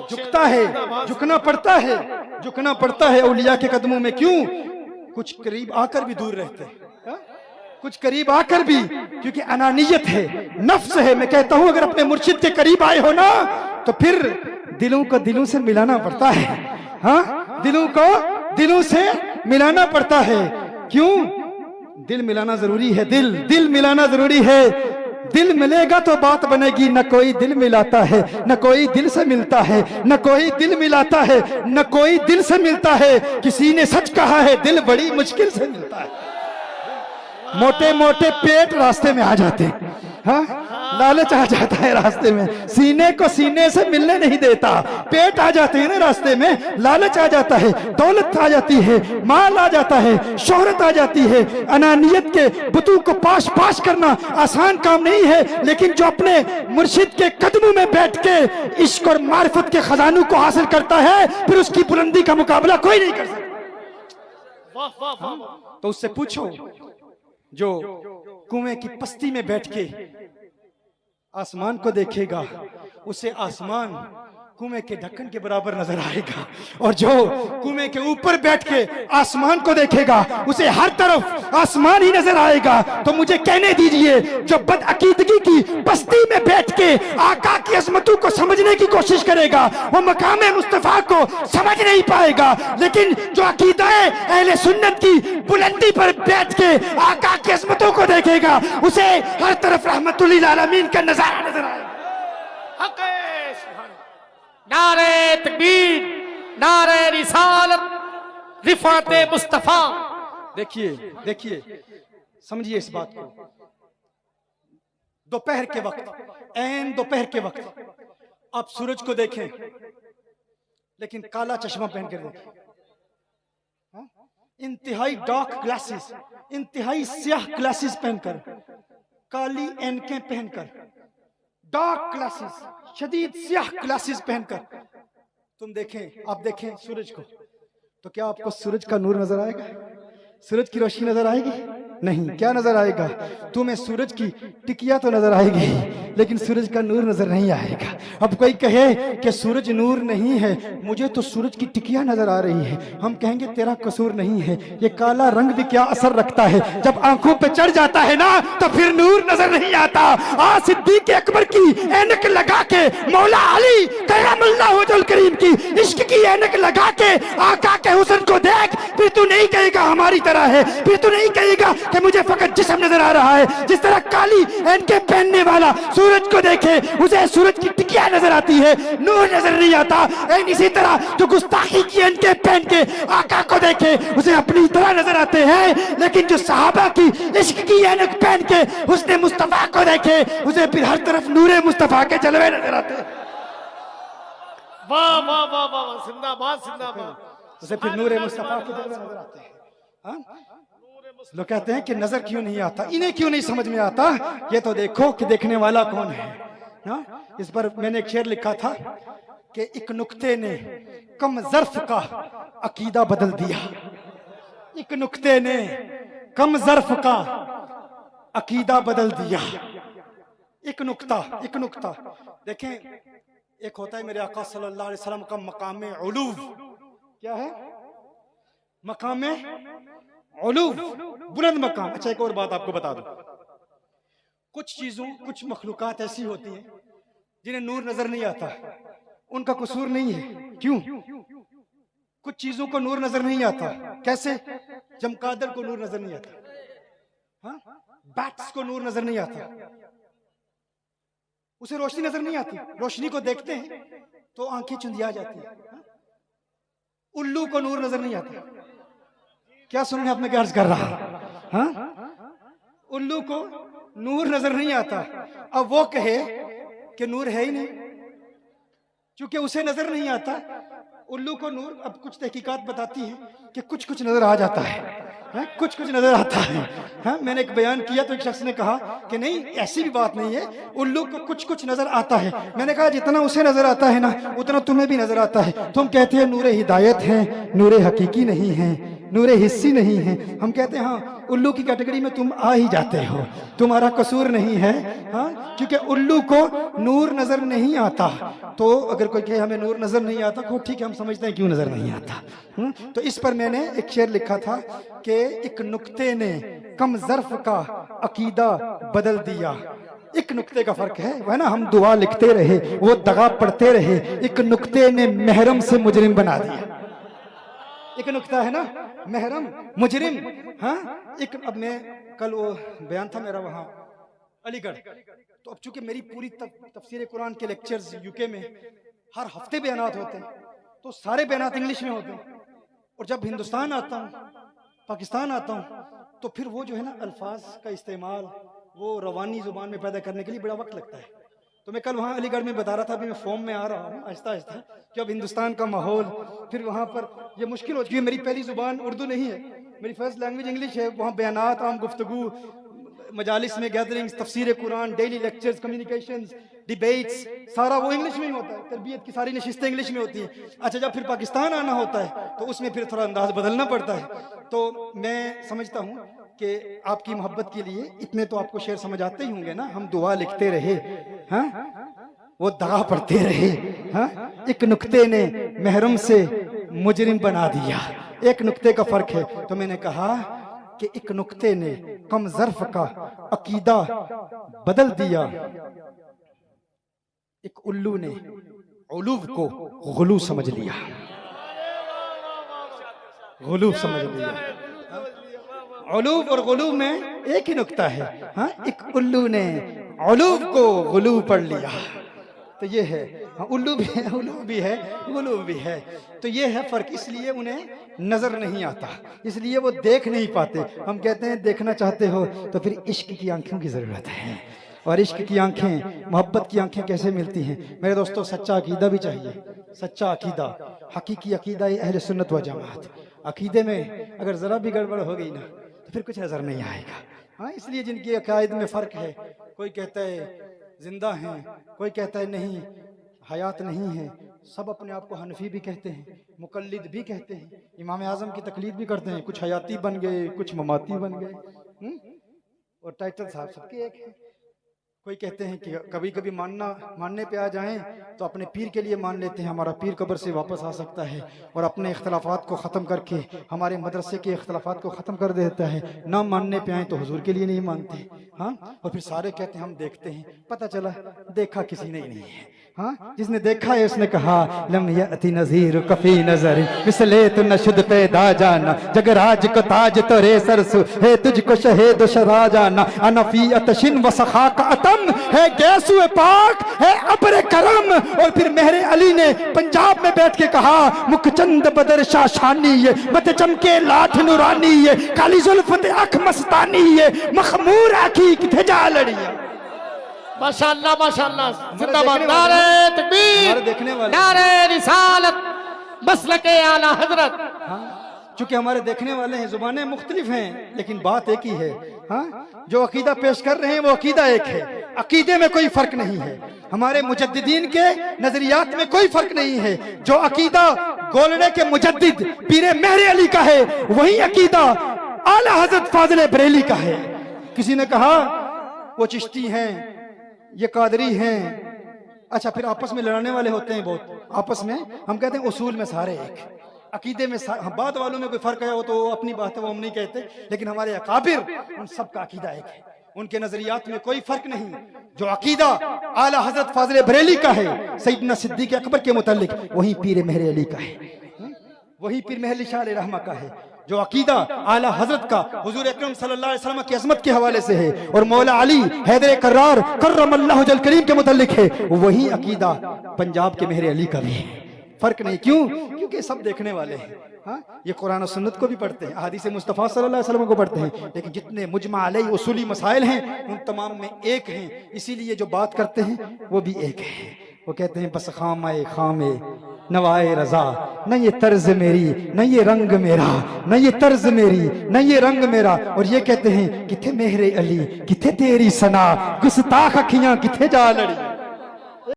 झुकता है, झुकना पड़ता है, झुकना पड़ता है औलिया के कदमों में। क्यों? कुछ करीब आकर भी दूर रहते हैं, कुछ करीब आकर भी, क्योंकि अनानियत है, नफ्स है। मैं कहता हूं अगर अपने मुर्शिद के करीब आए हो ना तो फिर दिलों को दिलों से मिलाना पड़ता है। हाँ, दिलों को दिलों से मिलाना पड़ता है। क्यों? दिल मिलाना जरूरी है, दिल मिलाना जरूरी है। दिल मिलेगा तो बात बनेगी। न कोई दिल मिलाता है, न कोई दिल से मिलता है, न कोई दिल मिलाता है, न कोई दिल से मिलता है। किसी ने सच कहा है, दिल बड़ी मुश्किल से मिलता है। मोटे मोटे पेट रास्ते में आ जाते हैं, हाँ, लालच आ जाता है रास्ते में, सीने को सीने से मिलने नहीं देता। पेट आ जाते हैं ना रास्ते में, लालच आ जाता है, दौलत आ जाती है, माल आ जाता है, शोहरत आ जाती है। अनानियत के बुतों को पाश पाश करना आसान काम नहीं है, लेकिन जो अपने मुर्शिद के कदमों में बैठ के इश्क और मारिफत के खजानों को हासिल करता है, फिर उसकी बुलंदी का मुकाबला कोई नहीं कर सकता। तो उससे पूछो जो कुएं की पस्ती में बैठ के आसमान को देखेगा, उसे आसमान कुएं के ढक्कन के बराबर नजर आएगा, और जो कुएं के ऊपर बैठ के आसमान को देखेगा उसे हर तरफ आसमान ही नजर आएगा। तो मुझे कहने दीजिए, जो बदअकीदगी की बस्ती में बैठ के आका की अजमतों को समझने की कोशिश करेगा, वो मकाम मुस्तफा को समझ नहीं पाएगा। लेकिन जो अकीदाए अहले सुन्नत की बुलंदी पर बैठ के आका की अजमतों को देखेगा, उसे हर तरफ रहमतुल लिल आलमीन का नजारा नजर आएगा। नारे तकबीर, नारे रिसालत, रिफाते मुस्तफा। देखिए देखिए, समझिए इस बात को। दोपहर के वक्त, ऐन दोपहर के वक्त आप सूरज को देखें, लेकिन काला चश्मा पहन कर देखें, इंतहाई डार्क ग्लासेस, इंतहाई स्याह ग्लासेस पहनकर, काली ऐनकें पहनकर, डार्क ग्लासेस, शदीद स्याह ग्लासेस पहनकर तुम देखें, आप देखें सूरज को, तो क्या आपको सूरज का नूर नजर आएगा? सूरज की रोशनी नजर आएगी? नहीं। क्या नजर आएगा? तुम्हें सूरज की टिकिया तो नजर आएगी, लेकिन सूरज का नूर नजर नहीं आएगा। अब कोई कहे कि सूरज नूर नहीं है, मुझे तो सूरज की टिकिया नजर आ रही है, हम कहेंगे तेरा कसूर नहीं है। ये काला रंग भी क्या असर रखता है, जब आंखों पे चढ़ जाता है ना तो फिर नूर नजर नहीं आता। आज सिद्दीक अकबर की ऐनक लगा के, मौला अली कयामुल्लाह वजल करीम की इश्क की ऐनक लगा के आका के हुस्न को देख, फिर तू नहीं कहेगा हमारी तरह है, फिर तू नहीं कहेगा कि मुझे फकत जिस्म नजर आ रहा है। जिस तरह काली ऐनकें पहनने वाला सूरज को देखे, उसे सूरज की टिकिया नजर आती है, नूर नजर नहीं आता। इसी तरह जो गुस्ताखी की ऐनकें पहन के आका को देखे, उसे अपनी तरह नजर आते हैं, लेकिन जो सहाबा की इश्क की ऐनक पहन के उसने मुस्तफा को देखे, उसे फिर हर तरफ नूरे मुस्तफा के जलवे नजर आते हैं। वाह वाह वाह वाह, जिंदाबाद जिंदाबाद। उसे फिर नूरे मुस्तफा के जलवे नजर आते हैं। लोग कहते हैं कि नजर क्यों नहीं आता, इन्हें क्यों नहीं समझ में आता? ये तो देखो कि देखने वाला कौन है। हाँ, इस पर मैंने एक शेर लिखा था कि एक नुक्ते ने कम ज़र्फ का अकीदा बदल दिया। एक नुक्ते ने कम ज़र्फ का अकीदा बदल दिया। एक नुक्ता देखें, एक होता है मेरे आका सल्लल्लाहु अलैहि वसल्लम का मकाम उलूव। क्या है? मकाम उलूव, बुलंद मकाम। अच्छा, एक और बात आपको बता दूं, कुछ चीजों, कुछ मखलूकात ऐसी होती हैं जिन्हें नूर नजर नहीं आता, उनका कसूर नहीं है। क्यों? कुछ चीजों को नूर नजर नहीं आता। कैसे? चमगादड़ को नूर नजर नहीं आता, हाँ, बैट्स को नूर नजर नहीं आता, उसे रोशनी नजर नहीं आती। रोशनी को देखते हैं तो आंखें चुंधिया जाती हैं। उल्लू को नूर नजर नहीं आता। क्या सुनने आपने क्या अर्ज कर रहा? हाँ, उल्लू को नूर नजर नहीं आता। अब वो कहे कि नूर है ही नहीं, क्योंकि उसे नजर नहीं आता। उल्लू को नूर, अब कुछ तहकीकात बताती है कि कुछ कुछ नजर आ जाता है, कुछ कुछ नजर आता है। हाँ, मैंने एक बयान किया तो एक शख्स ने कहा कि नहीं, ऐसी भी बात नहीं है, उल्लू को कुछ कुछ नजर आता है। मैंने कहा जितना उसे नजर आता है ना, उतना तुम्हें भी नजर आता है। तुम कहते हैं नूरे हिदायत है, नूरे हकीकी नहीं है, नूरे हिस्सी नहीं है। हम कहते हैं हाँ, उल्लू की कैटेगरी में तुम आ ही जाते हो, तुम्हारा कसूर नहीं है। हाँ, क्योंकि उल्लू को नूर नजर नहीं आता। तो अगर कोई कहे हमें नूर नजर नहीं आता, को ठीक है, हम समझते हैं क्यों नजर नहीं आता। तो इस पर मैंने एक शेर लिखा था कि एक नुक्ते ने कम ज़र्फ का अकीदा बदल दिया। एक नुक्ते का फर्क है, वह ना, हम दुआ लिखते रहे, वो दगा पढ़ते रहे, एक नुक्ते ने महरम से मुजरिम बना दिया। एक नुक्ता है ना, महरम मुजरिम। हाँ, एक, अब मैं कल वो बयान था मेरा वहाँ अलीगढ़, तो अब चूंकि मेरी पूरी तफसीर कुरान के लेक्चर्स यूके में हर हफ्ते बयानात होते हैं, तो सारे बयानात इंग्लिश में होते हैं। और जब हिंदुस्तान आता हूँ, पाकिस्तान आता हूँ, तो फिर वो जो है ना अल्फाज का इस्तेमाल वो रवानी जुबान में पैदा करने के लिए बड़ा वक्त लगता है। तो मैं कल वहाँ अलीगढ़ में बता रहा था, अभी मैं फॉर्म में आ रहा हूँ आहिस्ता आहिस्ता, कि अब हिंदुस्तान का माहौल, फिर वहाँ पर ये मुश्किल हो चुकी है। मेरी पहली जुबान उर्दू नहीं है, मेरी फर्स्ट लैंग्वेज इंग्लिश है। वहाँ बयानात, आम गुफ्तगू, मजालिस में गैदरिंग्स, तफसीर Quran, daily lectures, communications, debates, सारा वो इंग्लिश में ही होता है। तरबियत की सारी नशिस्तें इंग्लिश में होती हैं। अच्छा, जब फिर पाकिस्तान आना होता है तो उसमें फिर थोड़ा अंदाज बदलना पड़ता है। तो मैं समझता हूँ कि आपकी मोहब्बत के लिए इतने तो आपको शेर समझ आते ही होंगे ना। हम दुआ लिखते रहे, हाँ, वो दगा पढ़ते रहे, हाँ, एक नुक्ते ने महरम से मुजरिम बना दिया। एक नुक्ते का फर्क है। तो मैंने कहा कि एक नुक्ते ने कम ज़र्फ का अकीदा बदल दिया। एक उल्लू ने उलूव को गुलू समझ लिया, गुलू समझ लिया। उलूव और गुलू में एक ही नुक्ता है। हाँ, एक उल्लू ने उलूव को गुलू पढ़ लिया। तो ये है, हाँ, उल्लू भी है, उलूव भी है, गुलू भी है। तो ये है फर्क। इसलिए उन्हें नजर नहीं आता, इसलिए वो देख नहीं पाते। हम कहते हैं देखना चाहते हो तो फिर इश्क की आंखों की जरूरत है। और इश्क की आंखें, मोहब्बत की आंखें कैसे मिलती हैं मेरे दोस्तों? सच्चा अकीदा भी चाहिए। सच्चा अकीदा, हकीकी अकीदा अहले सुन्नत व जमात। अकीदे में अगर जरा भी गड़बड़ हो गई ना तो फिर कुछ नजर नहीं आएगा। हाँ, इसलिए जिनके अकायद में फर्क है, कोई कहता है जिंदा हैं, कोई कहता है नहीं हयात नहीं है। सब अपने आप को हनफी भी कहते हैं, मुकल्लिद भी कहते हैं, इमाम आजम की तकलीद भी करते हैं। कुछ हयाती बन गए, कुछ ममाती बन गए। और टाइटल साहब सबके एक है। कोई कहते हैं कि कभी कभी मानने पे आ जाएं तो अपने पीर के लिए मान लेते हैं, हमारा पीर कब्र से वापस आ सकता है और अपने इख्तलाफात को ख़त्म करके हमारे मदरसे के इख्तलाफात को ख़त्म कर देता है। ना मानने पे आए तो हुजूर के लिए नहीं मानते। हाँ, और फिर सारे कहते हैं हम देखते हैं। पता चला देखा किसी ने ही नहीं है। हाँ, जिसने देखा है उसने कहा लम यअति नज़ीर कफी नजर मिसले तो नशुद पैदा जाना जगराज को ताज तो रे सरसु है तुझको शहेद शरा जाना अनफी अतशिन व सखा का अतम है गैसु पाक है अब्र करम। और फिर मेहरे अली ने पंजाब में बैठ के कहा मुखचंद बदर शाशानी ये मत चमके लाठ नुरानी ये काली जुल्फत अख मस्तानी ये मखमूर आखी किथे जा लड़ी। माशाअल्लाह माशाअल्लाह, जिंदाबाद। नारे तकबीर, नारे रिसालत, मसलके आला हजरत। हाँ, चूंकि हमारे देखने वाले हैं, जुबानें मुख्तलिफ हैं, लेकिन बात एक ही है। हाँ, जो अकीदा पेश कर रहे हैं वो अकीदा एक है। अकीदे में कोई फर्क नहीं है। हमारे मुजद्दिदीन के नजरियात में कोई फर्क नहीं है। जो अकीदा गोलड़े के मुजद्दिद पीरे मेहरे अली का है, वही अकीदा आला हजरत फाजिल बरेली का है। किसी ने कहा वो चिश्ती हैं, ये कादरी हैं। अच्छा, फिर आपस में लड़ने वाले होते हैं बहुत आपस में। हम कहते हैं उसूल में सारे एक, अकीदे में बाद वालों में कोई फर्क है वो तो अपनी बात है, वो हम नहीं कहते। लेकिन हमारे अकाबिर, उन सब का अकीदा एक है, उनके नजरियात में कोई फर्क नहीं। जो अकीदा आला हजरत फाजिल बरेली का है, सैयदना सिद्दीक अकबर के मुतालिक, वही पीर मेहरे अली का है, वही पीर मेहर शाह रहमा का है। जो अकीदा आला हजरत का हुजूर अकरम सल्लल्लाहु अलैहि वसल्लम की अज़मत के हवाले से है और मौला अली हैदर कर्रार कर्रमल्लाहु वजहल करीम के मुतालिक है, वही अकीदा पंजाब के मेहरे अली का भी है। फर्क नहीं, क्यों? क्योंकि सब देखने वाले हैं। हाँ, ये कुरान और सुन्नत को भी पढ़ते हैं, अहादीस मुस्तफ़ा सल्लल्लाहु अलैहि वसल्लम को पढ़ते हैं, लेकिन जितने मुजमा अलैहि उसूली मसाइल हैं उन तमाम में एक हैं। इसीलिए जो बात करते हैं वो भी एक है। वो कहते हैं बस खामे खामे नवाए रजा, न ये तर्ज मेरी न ये रंग मेरा, न ये तर्ज मेरी न ये रंग मेरा। और ये कहते हैं किथे मेहरे अली किथे तेरी सना, गुस्ताख अखियां किथे जा लड़ी।